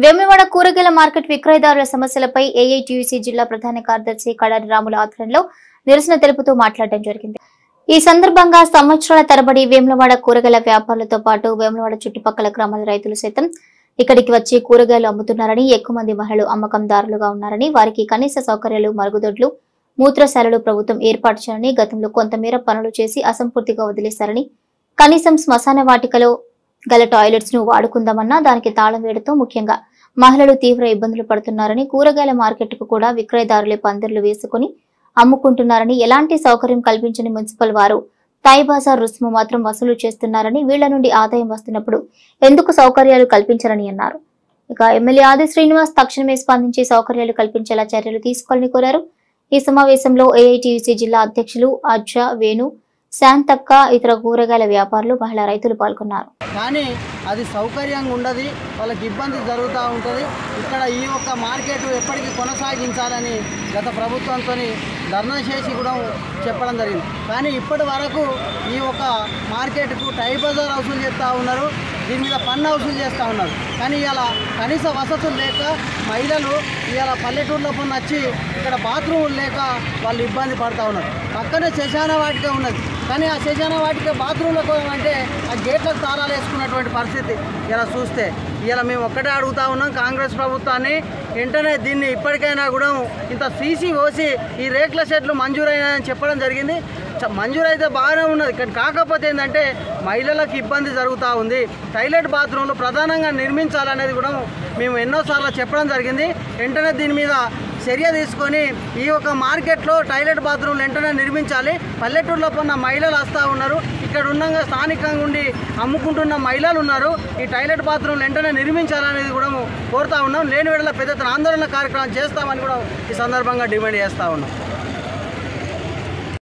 వేములవాడ కూరగాయల మార్కెట్ విక్రయదారుల సమస్యలపై ఏఐటీయూసీ జిల్లా ప్రధాన కార్యదర్శి కడారి రాముల ఆధ్వర్యంలో నిరసన తెలుపుతూ మాట్లాడడం జరిగింది. ఈ సందర్భంగా సంవత్సరాల తరబడి వేములవాడ కూరగాయల వ్యాపారులతో పాటు వేములవాడ చుట్టుపక్కల గ్రామాల రైతులు సైతం ఇక్కడికి వచ్చి కూరగాయలు అమ్ముతున్నారని, ఎక్కువ మంది మహిళలు అమ్మకందారులుగా ఉన్నారని, వారికి కనీస సౌకర్యాలు, మరుగుదొడ్లు, మూత్రశాలలు ప్రభుత్వం ఏర్పాటు చేయాలని, గతంలో కొంతమేర పనులు చేసి అసంపూర్తిగా వదిలేశారని, కనీసం శ్మశాన వాటికలో గల టాయిలెట్స్ ను వాడుకుందామన్నా దానికి తాళం వేయడంతో ముఖ్యంగా మహిళలు తీవ్ర ఇబ్బందులు పడుతున్నారని, కూరగాయల మార్కెట్ కు కూడా విక్రయదారులే పందిర్లు వేసుకుని అమ్ముకుంటున్నారని, ఎలాంటి సౌకర్యం కల్పించని మున్సిపల్ వారు తాయి బజార్ రుసుము మాత్రం వసూలు చేస్తున్నారని, వీళ్ల నుండి ఆదాయం వస్తున్నప్పుడు ఎందుకు సౌకర్యాలు కల్పించారని అన్నారు. ఇక ఎమ్మెల్యే ఆది శ్రీనివాస్ తక్షణమే స్పందించి సౌకర్యాలు కల్పించేలా చర్యలు తీసుకోవాలని కోరారు. ఈ సమావేశంలో ఏఐటీయూసీ జిల్లా అధ్యక్షులు అజ్జా, వేణు, శాంతక్క, ఇతర కూరగాయల వ్యాపారులు, మహిళా రైతులు పాల్గొన్నారు. కానీ అది సౌకర్యంగా ఉండదు, వాళ్ళకి ఇబ్బంది జరుగుతూ ఉంటుంది. ఇక్కడ ఈ యొక్క మార్కెట్ ఎప్పటికీ కొనసాగించాలని గత ప్రభుత్వంతో ధర్నా చేసి కూడా చెప్పడం జరిగింది. కానీ ఇప్పటి వరకు ఈ యొక్క మార్కెట్కు టై బజార్ వసూలు చేస్తూ ఉన్నారు, దీని మీద పన్ను వసూలు చేస్తూ ఉన్నారు. కానీ ఇలా కనీస వసతులు లేక మహిళలు ఇలా పల్లెటూరులో పని వచ్చి ఇక్కడ బాత్రూములు లేక వాళ్ళు ఇబ్బంది పడుతూ ఉన్నారు. పక్కనే శ్మశాన వాటిక ఉన్నది, కానీ ఆ శ్మశాన వాటిక బాత్రూంలో అంటే ఆ గేట్లకు తాళాలు వేసుకున్నటువంటి పరిస్థితి ఇలా చూస్తే ఇలా మేము ఒక్కటే అడుగుతా ఉన్నాం కాంగ్రెస్ ప్రభుత్వాన్ని, వెంటనే దీన్ని ఇప్పటికైనా కూడా ఇంత సీసీ పోసి ఈ రేకుల షెడ్లు మంజూరైనాయని చెప్పడం జరిగింది. మంజూరైతే బాగానే ఉన్నది, కానీ కాకపోతే ఏంటంటే మహిళలకు ఇబ్బంది జరుగుతూ ఉంది. టాయిలెట్ బాత్రూంలు ప్రధానంగా నిర్మించాలనేది కూడా మేము ఎన్నోసార్లు చెప్పడం జరిగింది. వెంటనే దీని మీద చర్య తీసుకొని ఈ యొక్క మార్కెట్లో టాయిలెట్ బాత్రూంలు వెంటనే నిర్మించాలి. పల్లెటూరులో ఉన్న మహిళలు వస్తూ ఉన్నారు, ఇక్కడ ఉన్న స్థానికంగా ఉండి అమ్ముకుంటున్న మహిళలు ఉన్నారు. ఈ టాయిలెట్ బాత్రూంలు వెంటనే నిర్మించాలనేది కూడా కోరుతా ఉన్నాం. లేని వేళ పెద్ద ఆందోళన కార్యక్రమం చేస్తామని కూడా ఈ సందర్భంగా డిమాండ్ చేస్తూ ఉన్నాం.